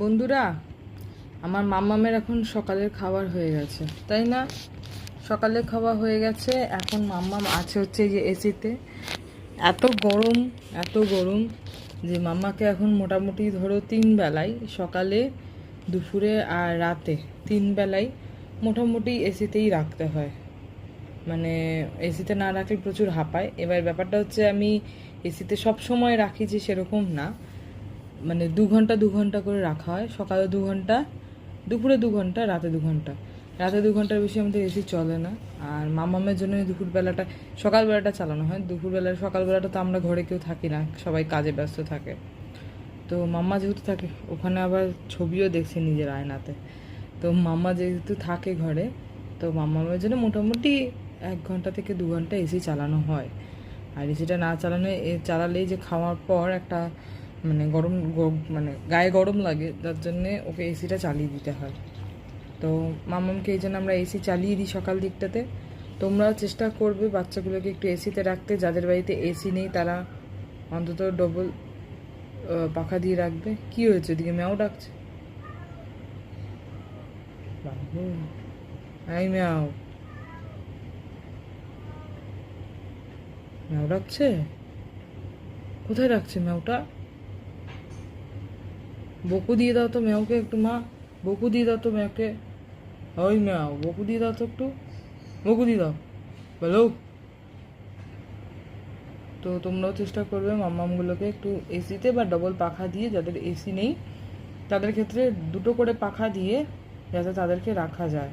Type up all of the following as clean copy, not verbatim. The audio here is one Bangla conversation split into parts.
বন্ধুরা, আমার মাম্মামের এখন সকালের খাবার হয়ে গেছে, তাই না? সকালের খাওয়া হয়ে গেছে। এখন মাম্মাম আছে হচ্ছে যে এসিতে। এত গরম, এত গরম যে মাম্মাকে এখন মোটামুটি ধরো 3 বেলাই, সকালে, দুপুরে আর রাতে 3 বেলাই মোটামুটি এসিতেই রাখতে হয়। মানে এসিতে না রাখলে প্রচুর হাঁপায়। এবার ব্যাপারটা হচ্ছে আমি এসিতে সব সময় রাখি যে সেরকম না, মানে 2 ঘন্টা 2 ঘন্টা করে রাখা হয়। সকালে 2 ঘন্টা, দুপুরে 2 ঘন্টা, রাতে 2 ঘন্টা। রাতে 2 ঘন্টার বেশি আমাদের এসি চলে না। আর মামামের জন্য দুপুরবেলাটা, সকালবেলাটা চালানো হয়। সকালবেলাটা তো আমরা ঘরে কেউ থাকি না, সবাই কাজে ব্যস্ত থাকে। তো মাম্মা যেহেতু থাকে ওখানে, আবার ছবিও দেখছি নিজের আয়নাতে। তো মাম্মা যেহেতু থাকে ঘরে, তো মাম্মামের জন্য মোটামুটি 1 ঘন্টা থেকে 2 ঘন্টা এসি চালানো হয়। আর এসিটা না চালালেই যে খাওয়ার পর একটা মানে মানে গায়ে গরম লাগে, যার জন্যে ওকে এসিটা চালিয়ে দিতে হয়। তো মামামকে এই জন্য আমরা এসি চালিয়ে দিই সকাল দিকটাতে। তোমরাও চেষ্টা করবে বাচ্চাগুলোকে একটু এসিতে রাখতে। যাদের বাড়িতে এসি নেই তারা অন্তত ডবল পাখা দিয়ে রাখবে। কি হয়েছে, ওদিকে ম্যাও ডাকছে? বাবু, এই ম্যাও, ম্যাও ডাকছে? কোথায় রাখছে ম্যাওটা? বকু দিয়ে দাও তো ম্যাওকে একটু, মা। বকু দিয়ে দাও তো ম্যাওকে। ওই ম্যাও, বকু দিয়ে দাও তো একটু, বকু দিয়ে দাও, বলো। তো তোমরাও চেষ্টা করবে মাম্মামগুলোকে একটু এসিতে বা ডবল পাখা দিয়ে, যাদের এসি নেই তাদের ক্ষেত্রে 2টো করে পাখা দিয়ে যাতে তাদেরকে রাখা যায়।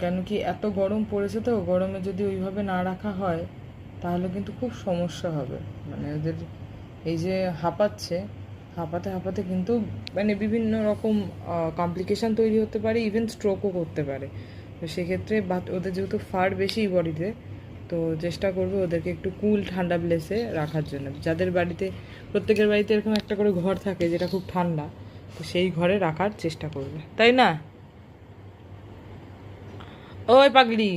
কেন কি এত গরম পড়েছে, তো গরমে যদি ওইভাবে না রাখা হয় তাহলে কিন্তু খুব সমস্যা হবে। মানে ওদের এই যে হাঁপাচ্ছে, হাঁপাতে হাঁপাতে কিন্তু মানে বিভিন্ন রকম কমপ্লিকেশান তৈরি হতে পারে, ইভেন স্ট্রোকও করতে পারে। তো সেক্ষেত্রে ওদের যেহেতু ফার বেশি বডিতে, তো চেষ্টা করবে ওদেরকে একটু কুল ঠান্ডা প্লেসে রাখার জন্য। যাদের বাড়িতে, প্রত্যেকের বাড়িতে এরকম একটা করে ঘর থাকে যেটা খুব ঠান্ডা, তো সেই ঘরে রাখার চেষ্টা করবে, তাই না? ওই পাগলি,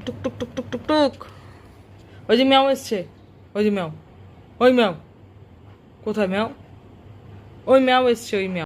টুক টুক টুক টুক টুক টুক, ওই যে ম্যাও এসছে, ওই যে ম্যাও, ওই ম্যাও কোথায়? ম্যাও, ওই ম্যাও এসছে, ওই ম্যাও।